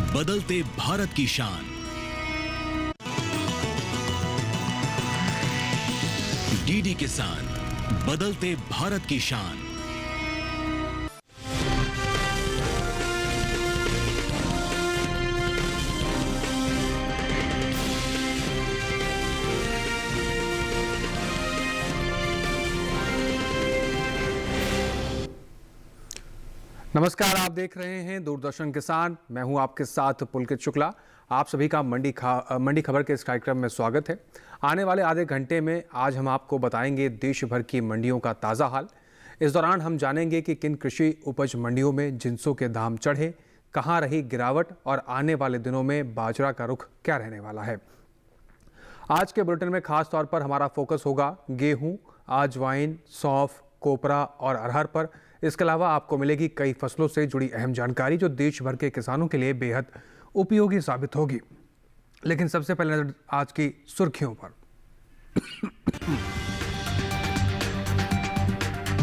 बदलते भारत की शान। डीडी किसान, बदलते भारत की शान। नमस्कार, आप देख रहे हैं दूरदर्शन किसान। मैं हूं आपके साथ पुलकित शुक्ला। आप सभी का मंडी खबर के इस कार्यक्रम में स्वागत है। आने वाले आधे घंटे में आज हम आपको बताएंगे देश भर की मंडियों का ताज़ा हाल। इस दौरान हम जानेंगे कि किन कृषि उपज मंडियों में जिंसों के दाम चढ़े, कहां रही गिरावट और आने वाले दिनों में बाजरा का रुख क्या रहने वाला है। आज के बुलेटिन में खास तौर पर हमारा फोकस होगा गेहूँ, अजवाइन, सौंफ, कोपरा और अरहर पर। इसके अलावा आपको मिलेगी कई फसलों से जुड़ी अहम जानकारी जो देश भर के किसानों के लिए बेहद उपयोगी साबित होगी। लेकिन सबसे पहले नजर आज की सुर्खियों पर।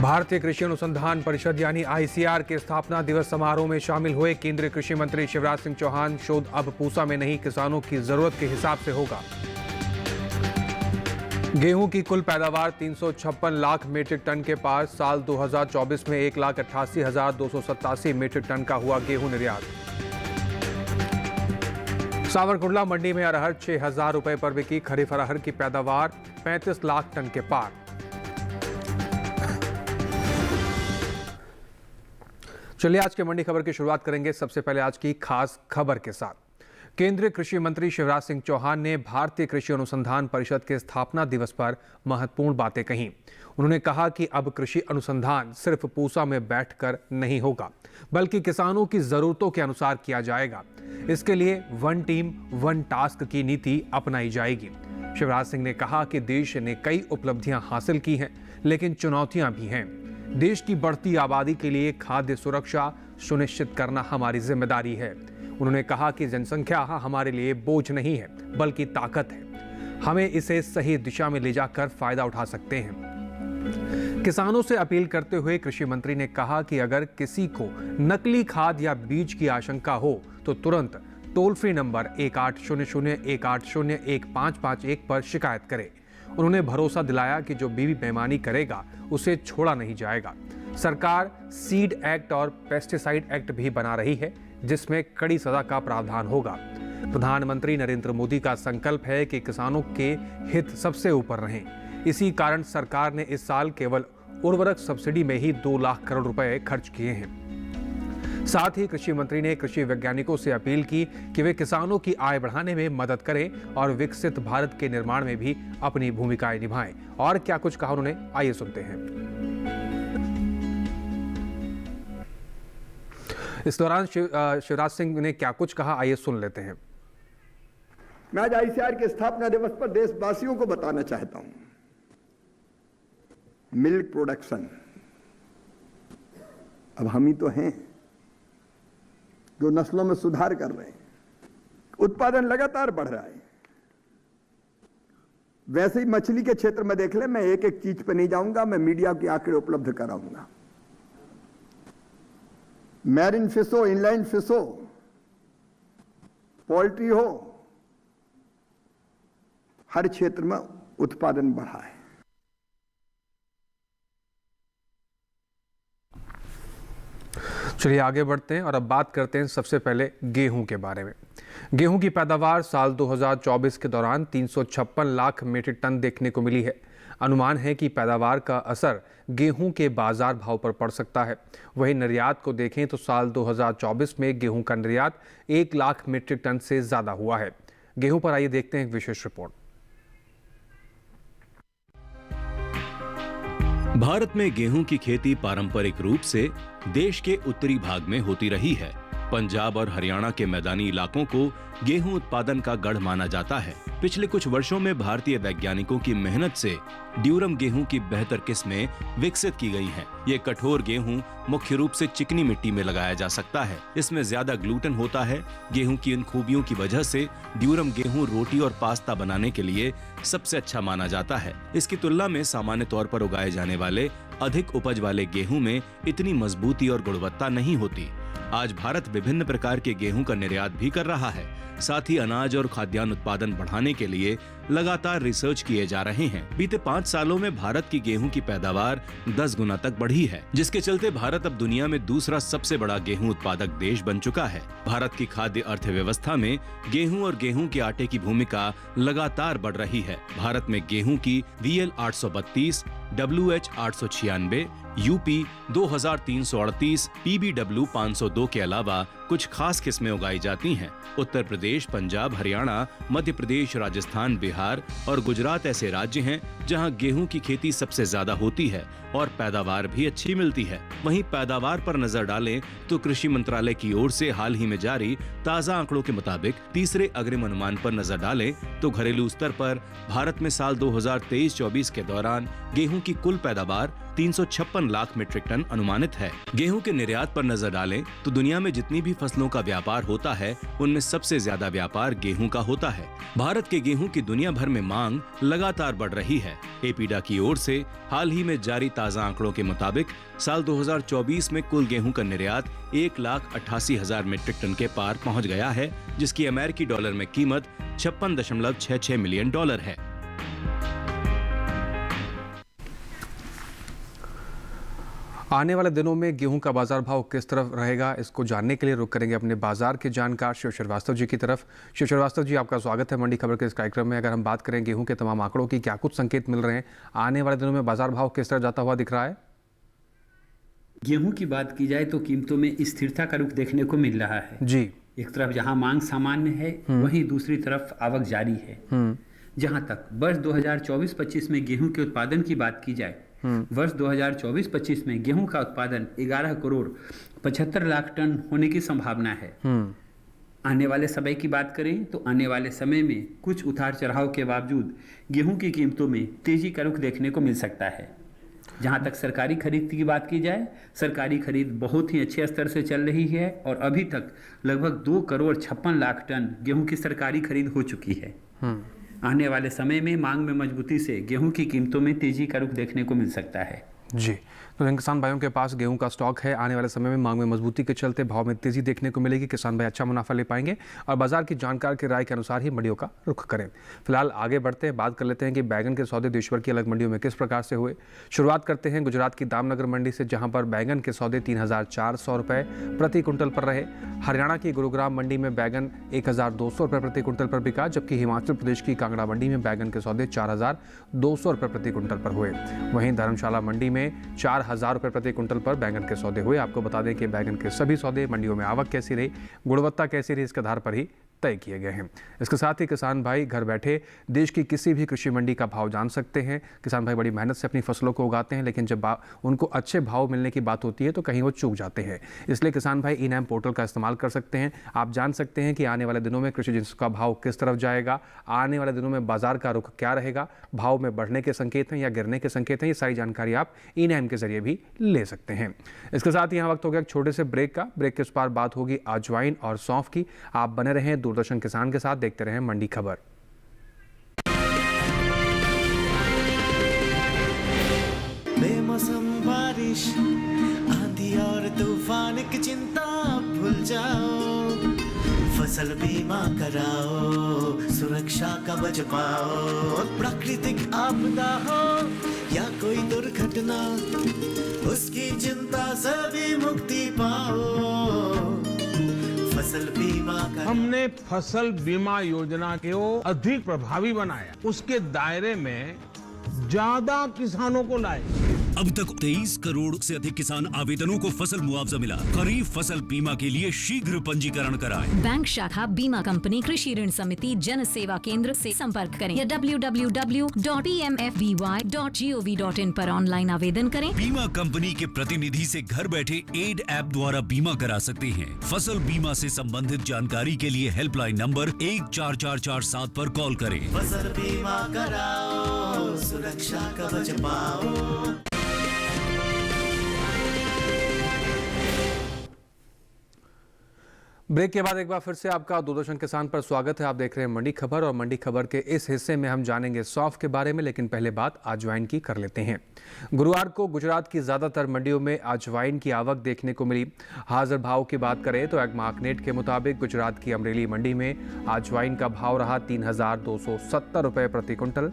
भारतीय कृषि अनुसंधान परिषद यानी आईसीआर के स्थापना दिवस समारोह में शामिल हुए केंद्रीय कृषि मंत्री शिवराज सिंह चौहान। शोध अब पूसा में नहीं, किसानों की जरूरत के हिसाब से होगा। गेहूं की कुल पैदावार 356 लाख मीट्रिक टन के पार। साल 2024 में 1,88,287 मीट्रिक टन का हुआ गेहूं निर्यात। सावरकुंडला मंडी में अरहर 6,000 रुपए पर बिकी। खरीफ अरहर की पैदावार 35 लाख टन के पार। चलिए आज के मंडी खबर की शुरुआत करेंगे सबसे पहले आज की खास खबर के साथ। केंद्रीय कृषि मंत्री शिवराज सिंह चौहान ने भारतीय कृषि अनुसंधान परिषद के स्थापना दिवस पर महत्वपूर्ण बातें कहीं। उन्होंने कहा कि अब कृषि अनुसंधान सिर्फ पूसा में बैठकर नहीं होगा, बल्कि किसानों की जरूरतों के अनुसार किया जाएगा। इसके लिए वन टीम वन टास्क की नीति अपनाई जाएगी। शिवराज सिंह ने कहा कि देश ने कई उपलब्धियां हासिल की हैं, लेकिन चुनौतियां भी हैं। देश की बढ़ती आबादी के लिए खाद्य सुरक्षा सुनिश्चित करना हमारी जिम्मेदारी है। उन्होंने कहा कि जनसंख्या हमारे लिए बोझ नहीं है, बल्कि ताकत है। हमें इसे सही दिशा में ले जाकर फायदा उठा सकते हैं। किसानों से अपील करते हुए कृषि मंत्री ने कहा कि अगर किसी को नकली खाद या बीज की आशंका हो तो तुरंत टोल फ्री नंबर 1800-180-1551 पर शिकायत करें। उन्होंने भरोसा दिलाया कि जो भी बेईमानी करेगा उसे छोड़ा नहीं जाएगा। सरकार सीड एक्ट और पेस्टिसाइड एक्ट भी बना रही है, जिसमें कड़ी सजा का प्रावधान होगा। प्रधानमंत्री नरेंद्र मोदी का संकल्प है कि किसानों के हित सबसे ऊपर रहें। इसी कारण सरकार ने इस साल केवल उर्वरक सब्सिडी में ही 2 लाख करोड़ रुपए खर्च किए हैं। साथ ही कृषि मंत्री ने कृषि वैज्ञानिकों से अपील की कि वे किसानों की आय बढ़ाने में मदद करें और विकसित भारत के निर्माण में भी अपनी भूमिकाएं निभाएं। और क्या कुछ कहा उन्होंने, आइए सुनते हैं। इस दौरान शिवराज सिंह ने क्या कुछ कहा, आइए सुन लेते हैं। मैं आज आईसीआर के स्थापना दिवस पर देशवासियों को बताना चाहता हूं, मिल्क प्रोडक्शन अब हम ही तो हैं जो नस्लों में सुधार कर रहे हैं। उत्पादन लगातार बढ़ रहा है। वैसे ही मछली के क्षेत्र में देख ले, मैं एक एक चीज पे नहीं जाऊंगा, मैं मीडिया के आंकड़े उपलब्ध कराऊंगा। मैरिन फिश हो, इनलाइन फिश हो, पोल्ट्री हो, हर क्षेत्र में उत्पादन बढ़ा है। चलिए आगे बढ़ते हैं और अब बात करते हैं सबसे पहले गेहूं के बारे में। गेहूं की पैदावार साल 2024 के दौरान 356 लाख मीट्रिक टन देखने को मिली है। अनुमान है कि पैदावार का असर गेहूं के बाजार भाव पर पड़ सकता है। वहीं निर्यात को देखें तो साल 2024 में गेहूं का निर्यात 1 लाख मीट्रिक टन से ज्यादा हुआ है। गेहूं पर आइए देखते हैं एक विशेष रिपोर्ट। भारत में गेहूं की खेती पारंपरिक रूप से देश के उत्तरी भाग में होती रही है। पंजाब और हरियाणा के मैदानी इलाकों को गेहूं उत्पादन का गढ़ माना जाता है। पिछले कुछ वर्षों में भारतीय वैज्ञानिकों की मेहनत से ड्यूरम गेहूं की बेहतर किस्में विकसित की गई हैं। ये कठोर गेहूं मुख्य रूप से चिकनी मिट्टी में लगाया जा सकता है। इसमें ज्यादा ग्लूटेन होता है। गेहूं की इन खूबियों की वजह से ड्यूरम गेहूं रोटी और पास्ता बनाने के लिए सबसे अच्छा माना जाता है। इसकी तुलना में सामान्य तौर पर उगाए जाने वाले अधिक उपज वाले गेहूं में इतनी मजबूती और गुणवत्ता नहीं होती। आज भारत विभिन्न प्रकार के गेहूं का निर्यात भी कर रहा है। साथ ही अनाज और खाद्यान्न उत्पादन बढ़ाने के लिए लगातार रिसर्च किए जा रहे हैं। बीते 5 सालों में भारत की गेहूं की पैदावार 10 गुना तक बढ़ी है, जिसके चलते भारत अब दुनिया में दूसरा सबसे बड़ा गेहूं उत्पादक देश बन चुका है। भारत की खाद्य अर्थव्यवस्था में गेहूं और गेहूं के आटे की भूमिका लगातार बढ़ रही है। भारत में गेहूं की VL 832, WH 896, UP 2338, PBW 502 के अलावा कुछ खास किस्में उगाई जाती हैं। उत्तर प्रदेश, पंजाब, हरियाणा, मध्य प्रदेश, राजस्थान, बिहार और गुजरात ऐसे राज्य हैं जहां गेहूं की खेती सबसे ज्यादा होती है और पैदावार भी अच्छी मिलती है। वहीं पैदावार पर नजर डालें तो कृषि मंत्रालय की ओर से हाल ही में जारी ताजा आंकड़ों के मुताबिक तीसरे अग्रिम अनुमान पर नजर डालें तो घरेलू स्तर पर भारत में साल 2023-24 के दौरान गेहूं की कुल पैदावार 356 लाख मीट्रिक टन अनुमानित है। गेहूं के निर्यात पर नजर डालें तो दुनिया में जितनी भी फसलों का व्यापार होता है उनमें सबसे ज्यादा व्यापार गेहूं का होता है। भारत के गेहूं की दुनिया भर में मांग लगातार बढ़ रही है। एपीडा की ओर से हाल ही में जारी ताजा आंकड़ों के मुताबिक साल 2024 में कुल गेहूं का निर्यात 1,88,000 मीट्रिक टन के पार पहुंच गया है, जिसकी अमेरिकी डॉलर में कीमत $56.66 मिलियन है। आने वाले दिनों में गेहूं का बाजार भाव किस तरफ रहेगा, इसको जानने के लिए रुख करेंगे अपने बाजार के जानकार शिव श्रीवास्तव जी की तरफ। शिव श्रीवास्तव जी, आपका स्वागत है मंडी खबर के इस कार्यक्रम में। अगर हम बात करें गेहूं के तमाम आंकड़ों की, क्या कुछ संकेत मिल रहे हैं? आने वाले दिनों में बाजार भाव किस तरह जाता हुआ दिख रहा है? गेहूं की बात की जाए तो कीमतों में स्थिरता का रुख देखने को मिल रहा है जी। एक तरफ जहां मांग सामान्य है, वहीं दूसरी तरफ आवक जारी है। जहां तक वर्ष 2024-25 में गेहूं के उत्पादन की बात की जाए, वर्ष 2024-25 में गेहूं का उत्पादन 11 करोड़ 75 लाख टन होने की संभावना है। आने वाले समय की बात करें तो आने वाले समय में कुछ उतार चढ़ाव के बावजूद गेहूं की कीमतों में तेजी का रुख देखने को मिल सकता है। जहां तक सरकारी खरीद की बात की जाए, सरकारी खरीद बहुत ही अच्छे स्तर से चल रही है और अभी तक लगभग 2 करोड़ 56 लाख टन गेहूं की सरकारी खरीद हो चुकी है। आने वाले समय में मांग में मजबूती से गेहूं की कीमतों में तेजी का रुख देखने को मिल सकता है। जी, तो जिन किसान भाइयों के पास गेहूं का स्टॉक है, आने वाले समय में मांग में मजबूती के चलते भाव में तेजी देखने को मिलेगी। किसान भाई अच्छा मुनाफा ले पाएंगे और बाजार की जानकार की राय के अनुसार ही मंडियों का रुख करें। फिलहाल आगे बढ़ते हैं, बात कर लेते हैं कि बैगन के सौदे देश भर की अलग मंडियों में किस प्रकार से हुए। शुरुआत करते हैं गुजरात की दामनगर मंडी से, जहां पर बैगन के सौदे 3,400 रुपये प्रति कुंटल पर रहे। हरियाणा की गुरुग्राम मंडी में बैगन 1,200 रुपये प्रति कुंटल पर बिका, जबकि हिमाचल प्रदेश की कांगड़ा मंडी में बैगन के सौदे 4,200 रुपये प्रति कुंटल पर हुए। वहीं धर्मशाला मंडी में 4,000 रुपये प्रति कुंटल पर बैगन के सौदे हुए। आपको बता दें कि बैगन के सभी सौदे मंडियों में आवक कैसी रही, गुणवत्ता कैसी रही, इसके आधार पर ही तय किए गए हैं। इसके साथ ही किसान भाई घर बैठे देश की किसी भी कृषि मंडी का भाव जान सकते हैं। किसान भाई बड़ी मेहनत से अपनी फसलों को उगाते हैं, लेकिन जब उनको अच्छे भाव मिलने की बात होती है तो कहीं वो चूक जाते हैं। इसलिए किसान भाई ई-नैम पोर्टल का इस्तेमाल कर सकते हैं। आप जान सकते हैं कि आने वाले दिनों में कृषि जिन्स का भाव किस तरफ जाएगा, आने वाले दिनों में बाजार का रुख क्या रहेगा, भाव में बढ़ने के संकेत हैं या गिरने के संकेत हैं, ये सारी जानकारी आप ई-नैम के जरिए भी ले सकते हैं। इसके साथ ही यहाँ वक्त हो गया एक छोटे से ब्रेक का। ब्रेक के उस पार बात होगी अजवाइन और सौंफ की। आप बने रहें दूरदर्शन किसान के साथ, देखते रहें मंडी खबर। बेमौसम बारिश, आंधी और तूफान की चिंता भूल जाओ, फसल बीमा कराओ, सुरक्षा कवच पाओ। प्राकृतिक आपदा हो या कोई दुर्घटना, उसकी चिंता से भी मुक्ति पाओ। फसल बीमा हमने फसल बीमा योजना को अधिक प्रभावी बनाया, उसके दायरे में ज्यादा किसानों को लाए। अब तक 23 करोड़ से अधिक किसान आवेदनों को फसल मुआवजा मिला। खरीफ फसल बीमा के लिए शीघ्र पंजीकरण कराएं। बैंक शाखा, बीमा कंपनी, कृषि ऋण समिति, जन सेवा केंद्र से संपर्क करें या www.pmfby.gov.in पर ऑनलाइन आवेदन करें। बीमा कंपनी के प्रतिनिधि से घर बैठे एड ऐप द्वारा बीमा करा सकते हैं। फसल बीमा से संबंधित जानकारी के लिए हेल्पलाइन नंबर 14447 पर कॉल करें। फसल बीमा कराओ, सुरक्षा कवच पाओ। ब्रेक के बाद एक बार फिर से आपका दूरदर्शन किसान पर स्वागत है। आप देख रहे हैं मंडी खबर और मंडी खबर के इस हिस्से में हम जानेंगे सौंफ के बारे में, लेकिन पहले बात अजवाइन की कर लेते हैं। गुरुवार को गुजरात की ज्यादातर मंडियों में अजवाइन की आवक देखने को मिली। हाजिर भाव की बात करें तो एग्मार्कनेट के मुताबिक गुजरात की अमरेली मंडी में अजवाइन का भाव रहा 3,270 रुपये प्रति कुंटल।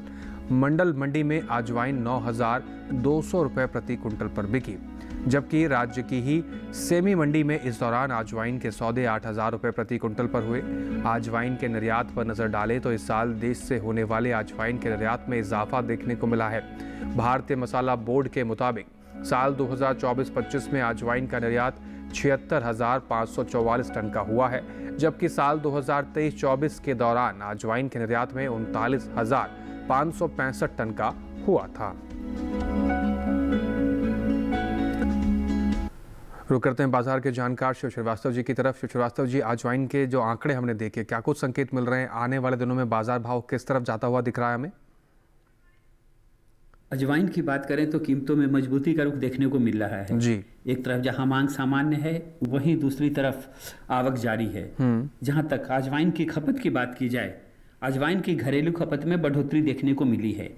मंडल मंडी में अजवाइन 9,200 रुपये प्रति कुंटल पर बिकी, जबकि राज्य की ही सेमी मंडी में इस दौरान अजवाइन के सौदे 8,000 रुपये प्रति कुंटल पर हुए। अजवाइन के निर्यात पर नजर डालें तो इस साल देश से होने वाले अजवाइन के निर्यात में इजाफा देखने को मिला है। भारतीय मसाला बोर्ड के मुताबिक साल 2024-25 में अजवाइन का निर्यात 76,544 टन का हुआ है, जबकि साल 2023-24 के दौरान अजवाइन के निर्यात में 39,565 टन का हुआ था। रुक करते हैं बाजार के जानकार शिव श्रीवास्तव जी की तरफ। शिव श्रीवास्तव जी, अजवाइन के जो आंकड़े हमने देखे, क्या कुछ संकेत मिल रहे हैं? आने वाले दिनों में बाजार भाव किस तरफ जाता हुआ दिख रहा है हमें? अजवाइन की बात करें तो कीमतों में मजबूती का रुख देखने को मिल रहा है जी। एक तरफ जहां मांग सामान्य है, वहीं दूसरी तरफ आवक जारी है। जहां तक अजवाइन की खपत की बात की जाए, अजवाइन की घरेलू खपत में बढ़ोतरी देखने को मिली है।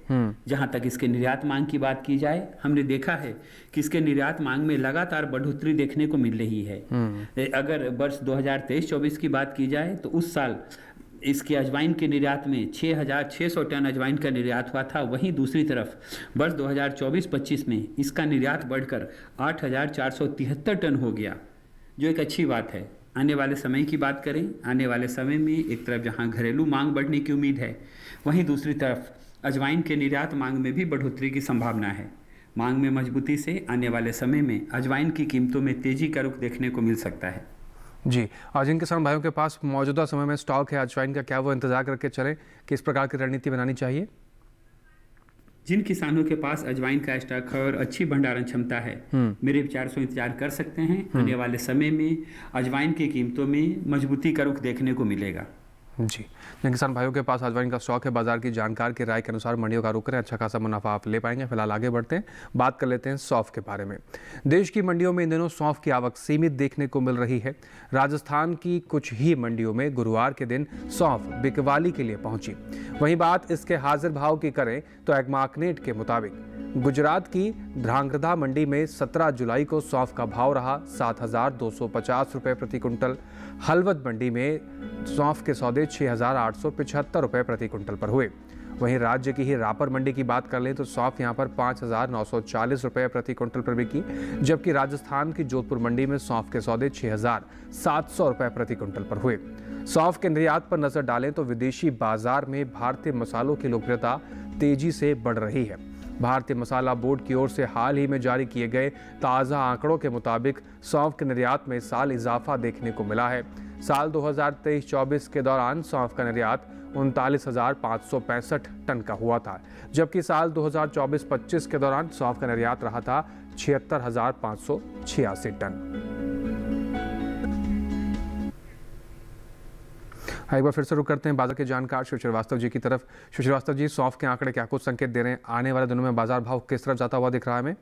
जहां तक इसके निर्यात मांग की बात की जाए, हमने देखा है कि इसके निर्यात मांग में लगातार बढ़ोतरी देखने को मिल रही है। अगर वर्ष 2023-24 की बात की जाए तो उस साल इसके अजवाइन के निर्यात में 6,600 टन अजवाइन का निर्यात हुआ था। वहीं दूसरी तरफ वर्ष 2024-25 में इसका निर्यात बढ़कर 8,473 टन हो गया, जो एक अच्छी बात है। आने वाले समय की बात करें, आने वाले समय में एक तरफ जहां घरेलू मांग बढ़ने की उम्मीद है, वहीं दूसरी तरफ अजवाइन के निर्यात मांग में भी बढ़ोतरी की संभावना है। मांग में मजबूती से आने वाले समय में अजवाइन की कीमतों में तेजी का रुख देखने को मिल सकता है। जी, और जिन किसान भाइयों के पास मौजूदा समय में स्टॉक है अजवाइन का, क्या वो इंतजार करके चलें? किस प्रकार की रणनीति बनानी चाहिए? जिन किसानों के पास अजवाइन का स्टॉक है और अच्छी भंडारण क्षमता है, मेरे विचार से इंतजार कर सकते हैं। आने वाले समय में अजवाइन की कीमतों में मजबूती का रुख देखने को मिलेगा। जी, जिन किसान भाइयों के पास अजवाइन का स्टॉक है, बाजार की जानकार की राय के अनुसार मंडियों का रुख करें, अच्छा खासा मुनाफा आप ले पाएंगे। फिलहाल आगे बढ़ते हैं, बात कर लेते हैं सौंफ के बारे में। देश की मंडियों में इन दिनों सौंफ की आवक सीमित देखने को मिल रही है। राजस्थान की कुछ ही मंडियों में गुरुवार के दिन सौंफ बिकवाली के लिए पहुंची। वहीं बात इसके हाजिर भाव की करें तो एग्मार्कनेट के मुताबिक गुजरात की ध्रांगध्रा मंडी में 17 जुलाई को सौंफ का भाव रहा 7,250 रुपये प्रति कुंटल। हलवद मंडी में सौंफ के सौदे 6,875 रुपये प्रति कुंटल पर हुए। वहीं राज्य की ही रापर मंडी की बात कर लें तो सौंफ यहां पर 5,940 रुपये प्रति कुंटल पर बिकी, जबकि राजस्थान की जोधपुर मंडी में सौंफ के सौदे 6,700 रुपये प्रति कुंटल पर हुए। सौंफ के निर्यात पर नजर डालें तो विदेशी बाजार में भारतीय मसालों की लोकप्रियता तेजी से बढ़ रही है। भारतीय मसाला बोर्ड की ओर से हाल ही में जारी किए गए ताज़ा आंकड़ों के मुताबिक सौंफ के निर्यात में इस साल इजाफा देखने को मिला है। साल 2023-24 के दौरान सौंफ का निर्यात 39,565 टन का हुआ था, जबकि साल 2024-25 के दौरान सौंफ का निर्यात रहा था 76,586 टन। एक बार फिर से रुक करते हैं बाजार के जानकार शिव श्रीवास्तव जी की तरफ। शिव श्रीवास्तव जी, सौंफ के आंकड़े क्या कुछ संकेत दे रहे हैं? आने वाले दिनों में बाजार भाव किस तरफ जाता हुआ दिख रहा है हमें?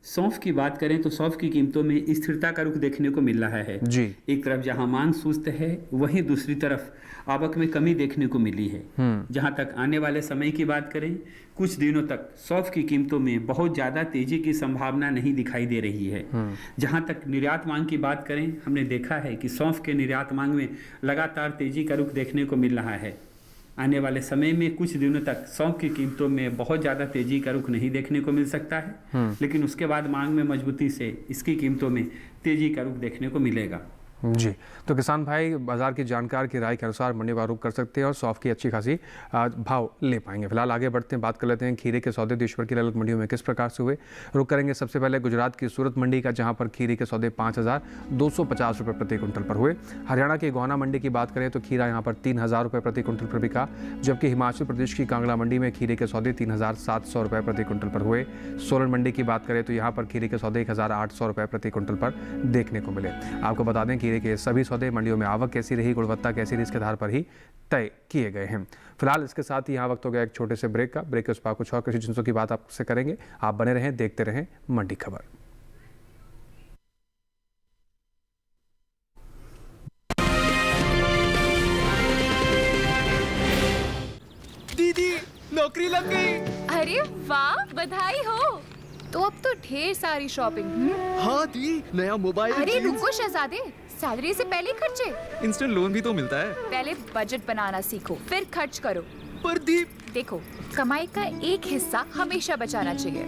सौंफ की बात करें तो सौंफ की कीमतों में स्थिरता का रुख देखने को मिल रहा है जी। एक तरफ जहां मांग सुस्त है, वहीं दूसरी तरफ आवक में कमी देखने को मिली है। जहां तक आने वाले समय की बात करें, कुछ दिनों तक सौंफ की कीमतों में बहुत ज़्यादा तेजी की संभावना नहीं दिखाई दे रही है। जहां तक निर्यात मांग की बात करें, हमने देखा है कि सौंफ के निर्यात मांग में लगातार तेजी का रुख देखने को मिल रहा है। आने वाले समय में कुछ दिनों तक सौंफ की कीमतों में बहुत ज़्यादा तेजी का रुख नहीं देखने को मिल सकता है, लेकिन उसके बाद मांग में मजबूती से इसकी कीमतों में तेजी का रुख देखने को मिलेगा। जी, तो किसान भाई बाजार की जानकार की राय के अनुसार मंडी का रुख कर सकते हैं और सौंफ की अच्छी खासी भाव ले पाएंगे। फिलहाल आगे बढ़ते हैं, बात कर लेते हैं खीरे के सौदे देश भर की अलग मंडियों में किस प्रकार से हुए। रुक करेंगे सबसे पहले गुजरात की सूरत मंडी का, जहां पर खीरे के सौदे 5,250 रुपये प्रति कुंटल पर हुए। हरियाणा की गोहाना मंडी की बात करें तो खीरा यहाँ पर 3,000 रुपये प्रति कुंटल पर बिका, जबकि हिमाचल प्रदेश की कांगड़ा मंडी में खीरे के सौदे 3,700 रुपये प्रति कुंटल पर हुए। सोलन मंडी की बात करें तो यहाँ पर खीरे के सौदे 1,800 रुपये प्रति कुंटल पर देखने को मिले। आपको बता दें खीरे के सभी सौदे मंडियों में आवक कैसी रही, गुणवत्ता कैसी रही, इसके आधार पर ही तय किए गए हैं। फिलहाल इसके साथ ही यहाँ वक्त हो गया एक छोटे से ब्रेक का। ब्रेक के उस पर कुछ और कृषि जिनसों की बात आपसे करेंगे। आप बने रहें, देखते रहें मंडी खबर। नौकरी लग गई। अरे वाह, बधाई हो। तो अब तो ढेर सारी शॉपिंग। हाँ दी, नया मोबाइल। अरे रुको शहजादे, सैलरी से पहले खर्चे। इंस्टेंट लोन भी तो मिलता है। पहले बजट बनाना सीखो, फिर खर्च करो। पर दी, देखो, कमाई का एक हिस्सा हमेशा बचाना चाहिए,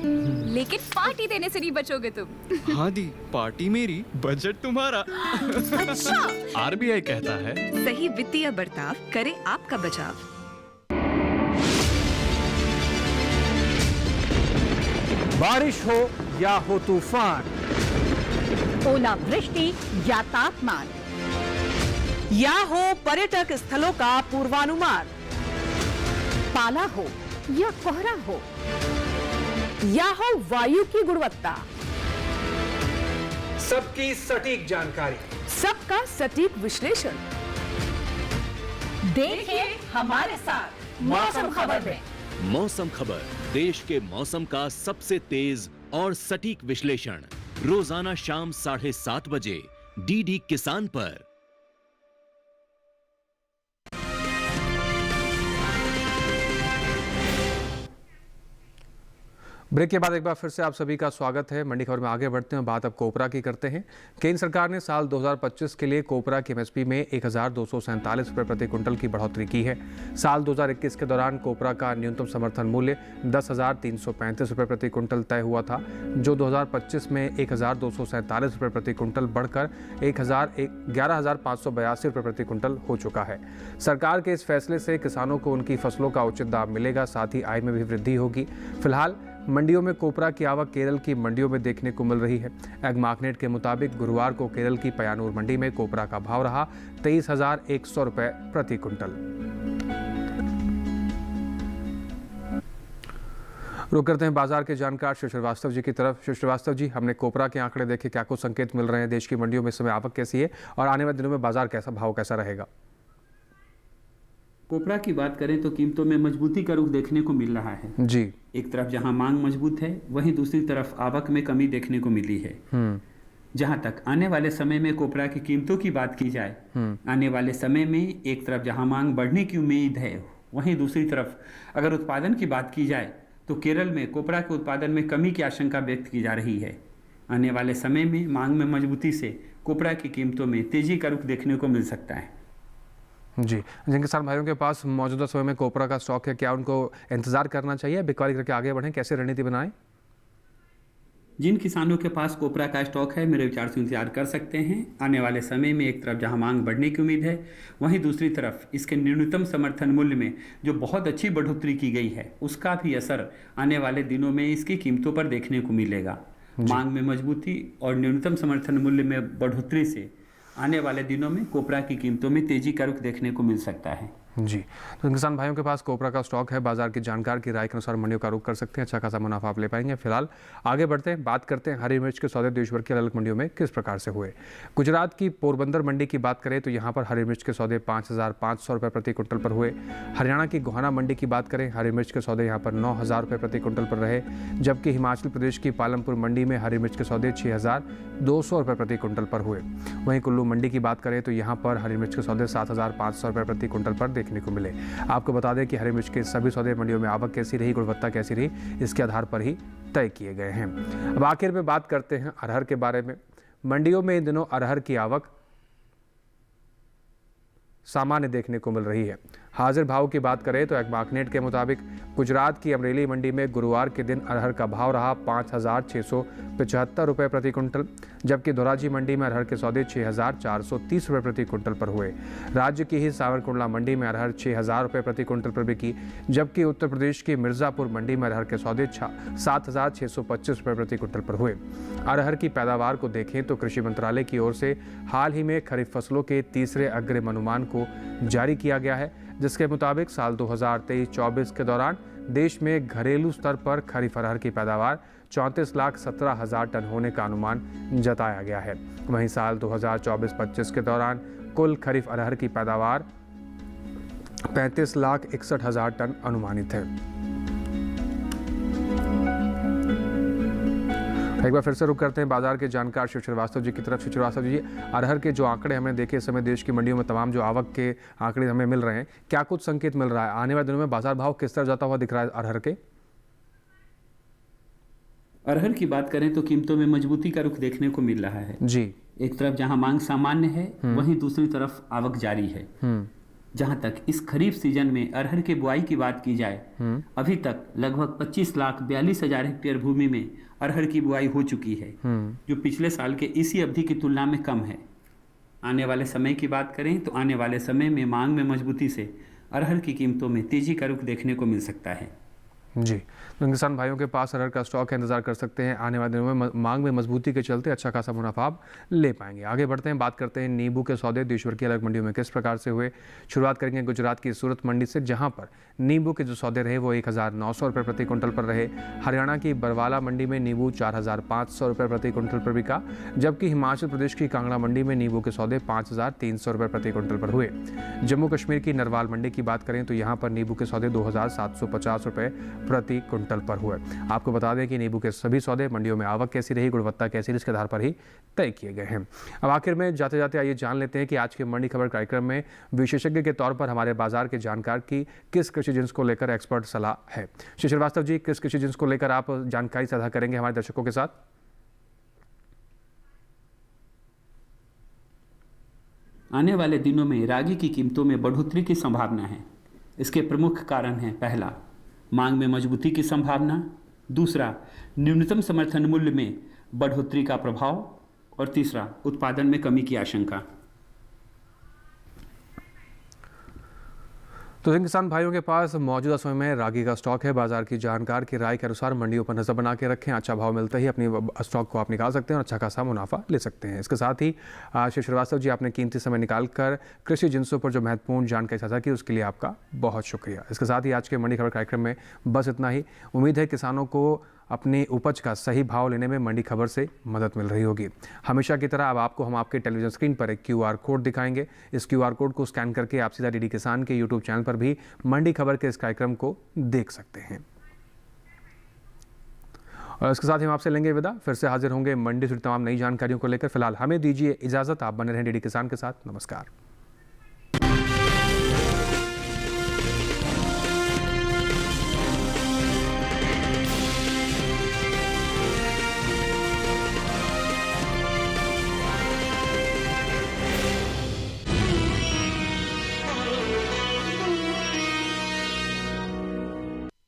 लेकिन पार्टी देने से नहीं बचोगे तुम। हाँ दी, पार्टी मेरी, बजट तुम्हारा। अच्छा, आरबीआई कहता है सही वित्तीय बर्ताव करे आपका बचाव। बारिश हो या हो तूफान, ओलावृष्टि या तापमान, या हो पर्यटक स्थलों का पूर्वानुमान, पाला हो या कोहरा हो, या हो वायु की गुणवत्ता, सबकी सटीक जानकारी, सबका सटीक विश्लेषण। देखिए हमारे साथ मौसम खबर में। मौसम खबर, देश के मौसम का सबसे तेज और सटीक विश्लेषण, रोजाना शाम 7:30 बजे डीडी किसान पर। ब्रेक के बाद एक बार फिर से आप सभी का स्वागत है। मंडी खबर में आगे बढ़ते हैं, बात अब कोपरा की करते हैं। केंद्र सरकार ने साल 2025 के लिए कोपरा की एमएसपी में 1247 रुपये प्रति क्विंटल की बढ़ोतरी की है। साल 2021 के दौरान कोपरा का न्यूनतम समर्थन मूल्य 10,335 रुपये प्रति क्विंटल तय हुआ था, जो 2025 में 1,247 रुपये प्रति क्विंटल बढ़कर 11,582 रुपये प्रति क्विंटल हो चुका है। सरकार के इस फैसले से किसानों को उनकी फसलों का उचित दाम मिलेगा, साथ ही आय में भी वृद्धि होगी। फिलहाल मंडियों में कोपरा की आवक केरल की मंडियों में देखने को मिल रही है। एग्मार्कनेट के मुताबिक गुरुवार को केरल की पयानूर मंडी में कोपरा का भाव रहा 23,100 रुपये प्रति क्विंटल। रुक करते हैं बाजार के जानकार श्री श्रीवास्तव जी की तरफ। श्री श्रीवास्तव जी, हमने कोपरा के आंकड़े देखे, क्या कुछ संकेत मिल रहे हैं? देश की मंडियों में इस समय आवक कैसी है और आने वाले दिनों में बाजार कैसा, भाव कैसा रहेगा? कोपरा की बात करें तो कीमतों में मजबूती का रुख देखने को मिल रहा है जी। एक तरफ जहां मांग मजबूत है, वहीं दूसरी तरफ आवक में कमी देखने को मिली है। जहां तक आने वाले समय में कोपरा की कीमतों की बात की जाए, आने वाले समय में एक तरफ जहां मांग बढ़ने की उम्मीद है, वहीं दूसरी तरफ अगर उत्पादन की बात की जाए तो केरल में कोपरा के उत्पादन में कमी की आशंका व्यक्त की जा रही है। आने वाले समय में मांग में मजबूती से कोपरा की कीमतों में तेजी का रुख देखने को मिल सकता है। जी, जिन किसान भाइयों के पास मौजूदा समय में कोपरा का स्टॉक है, क्या उनको इंतजार करना चाहिए, बिकवाली करके आगे बढ़ें, कैसे रणनीति बनाएं? जिन किसानों के पास कोपरा का स्टॉक है, मेरे विचार से इंतजार कर सकते हैं। आने वाले समय में एक तरफ जहां मांग बढ़ने की उम्मीद है, वहीं दूसरी तरफ इसके न्यूनतम समर्थन मूल्य में जो बहुत अच्छी बढ़ोतरी की गई है, उसका भी असर आने वाले दिनों में इसकी कीमतों पर देखने को मिलेगा। मांग में मजबूती और न्यूनतम समर्थन मूल्य में बढ़ोतरी से आने वाले दिनों में कोपरा की कीमतों में तेजी का रुख देखने को मिल सकता है। जी, तो किसान भाइयों के पास कोपरा का स्टॉक है, बाजार की जानकार की राय के अनुसार मंडियों का रुख कर सकते हैं, अच्छा खासा मुनाफा आप ले पाएंगे। फिलहाल आगे बढ़ते हैं, बात करते हैं हरी मिर्च के सौदे देश भर की अलग अलग मंडियों में किस प्रकार से हुए। गुजरात की पोरबंदर मंडी की बात करें तो यहाँ पर हरी मिर्च के सौदे 5,500 रुपये प्रति क्विंटल पर हुए। हरियाणा की गोहाना मंडी की बात करें, हरी मिर्च के सौदे यहाँ पर 9,000 रुपये प्रति क्विंटल पर रहे, जबकि हिमाचल प्रदेश की पालमपुर मंडी में हरी मिर्च के सौदे 6,200 रुपये प्रति क्विंटल पर हुए। वहीं कुल्लू मंडी की बात करें तो यहाँ पर हरी मिर्च के सौदे 7,500 रुपये प्रति क्विंटल पर देखने को मिले। आपको बता दें कि हरी मिर्च के सभी सौदे मंडियों में आवक कैसी रही, गुणवत्ता कैसी रही, इसके आधार पर ही तय किए गए हैं। अब आखिर में बात करते हैं अरहर के बारे में। मंडियों में इन दिनों अरहर की आवक सामान्य देखने को मिल रही है। हाजिर भाव की बात करें तो एग्मार्कनेट के मुताबिक गुजरात की अमरेली मंडी में गुरुवार के दिन अरहर का भाव रहा 5,675 रुपये प्रति क्विंटल, जबकि धोराजी मंडी में अरहर के सौदे 6,430 रुपये प्रति क्विंटल पर हुए। राज्य की ही सावरकुंडला मंडी में अरहर 6,000 रुपये प्रति क्विंटल पर बिकी, जबकि उत्तर प्रदेश की मिर्जापुर मंडी में अरहर के सौदे 7,625 रुपये प्रति क्विंटल पर हुए। अरहर की पैदावार को देखें तो कृषि मंत्रालय की ओर से हाल ही में खरीफ फसलों के तीसरे अग्रिम अनुमान को जारी किया गया है, जिसके मुताबिक साल 2023-24 के दौरान देश में घरेलू स्तर पर खरीफ अरहर की पैदावार 34,17,000 टन होने का अनुमान जताया गया है। वहीं साल 2024-25 के दौरान कुल खरीफ अरहर की पैदावार 35,61,000 टन अनुमानित है। एक बार फिर से रुक करते हैं बाजार के जानकार शिव श्रीवास्तव जी की तरफ। शिव श्रीवास्तव जी, अरहर के जो आंकड़े हमने देखे इस समय देश की मंडियों में तमाम जो आवक के आंकड़े हमें मिल रहे हैं, क्या कुछ संकेत मिल रहा है? आने वाले दिनों में बाजार भाव किस तरह जाता हुआ दिख रहा है अरहर के? अरहर की बात करें तो कीमतों में मजबूती का रुख देखने को मिल रहा है जी। एक तरफ जहां मांग सामान्य है, वहीं दूसरी तरफ आवक जारी है। जहां तक इस खरीफ सीजन में अरहर के बुआई की बात की जाए, अभी तक लगभग 25,42,000 हेक्टेयर भूमि में अरहर की बुआई हो चुकी है, जो पिछले साल के इसी अवधि की तुलना में कम है। आने वाले समय की बात करें तो आने वाले समय में मांग में मजबूती से अरहर की कीमतों में तेजी का रुख देखने को मिल सकता है। जी, तो किसान भाइयों के पास अरहर का स्टॉक का इंतजार कर सकते हैं। आने वाले दिनों में मांग में मजबूती के चलते अच्छा खासा मुनाफा आप ले पाएंगे। आगे बढ़ते हैं, बात करते हैं नींबू के सौदे देशभर की अलग मंडियों में किस प्रकार से हुए। शुरुआत करेंगे गुजरात की सूरत मंडी से, जहां पर नींबू के जो सौदे रहे वो 1,900 रुपये प्रति क्विंटल पर रहे। हरियाणा की बरवाला मंडी में नींबू 4,500 रुपये प्रति क्विंटल पर बिका, जबकि हिमाचल प्रदेश की कांगड़ा मंडी में नींबू के सौदे 5,300 रुपये प्रति क्विंटल पर हुए। जम्मू कश्मीर की नरवाल मंडी की बात करें तो यहाँ पर नींबू के सौदे 2,750 रुपये प्रति क्विंटल पर हुए। आपको बता दें कि नींबू के सभी सौदे मंडियों में आवक कैसी रही, गुणवत्ता कैसी रही, इसके आधार पर ही तय किए गए हैं। अब आखिर में जाते जाते आइए जान लेते हैं कि आज के मंडी खबर कार्यक्रम में विशेषज्ञ के तौर पर हमारे बाजार के जानकार की किस कृषि जिन्स को लेकर एक्सपर्ट सलाह है। श्री श्रीवास्तव जी, किस कृषि जिन्स को लेकर आप जानकारी साझा करेंगे हमारे दर्शकों के साथ? आने वाले दिनों में रागी की कीमतों में बढ़ोतरी की संभावना है। इसके प्रमुख कारण हैं, पहला, मांग में मजबूती की संभावना, दूसरा, न्यूनतम समर्थन मूल्य में बढ़ोतरी का प्रभाव, और तीसरा, उत्पादन में कमी की आशंका। तो किसान भाइयों के पास मौजूदा समय में रागी का स्टॉक है। बाजार की जानकार की राय के अनुसार मंडियों पर नजर बना के रखें। अच्छा भाव मिलते ही अपनी स्टॉक को आप निकाल सकते हैं और अच्छा खासा मुनाफा ले सकते हैं। इसके साथ ही श्री श्रीवास्तव जी, आपने कीमती समय निकालकर कृषि जिन्सों पर जो महत्वपूर्ण जानकारी साझा की उसके लिए आपका बहुत शुक्रिया। इसके साथ ही आज के मंडी खबर कार्यक्रम में बस इतना ही। उम्मीद है किसानों को अपनी उपज का सही भाव लेने में मंडी खबर से मदद मिल रही होगी। हमेशा की तरह अब आपको हम आपके टेलीविजन स्क्रीन पर एक QR कोड दिखाएंगे। इस QR कोड को स्कैन करके आप सीधा DD किसान के YouTube चैनल पर भी मंडी खबर के इस कार्यक्रम को देख सकते हैं। और इसके साथ ही हम आपसे लेंगे विदा। फिर से हाजिर होंगे मंडी से तमाम नई जानकारियों को लेकर। फिलहाल हमें दीजिए इजाज़त। आप बने रहें DD किसान के साथ। नमस्कार।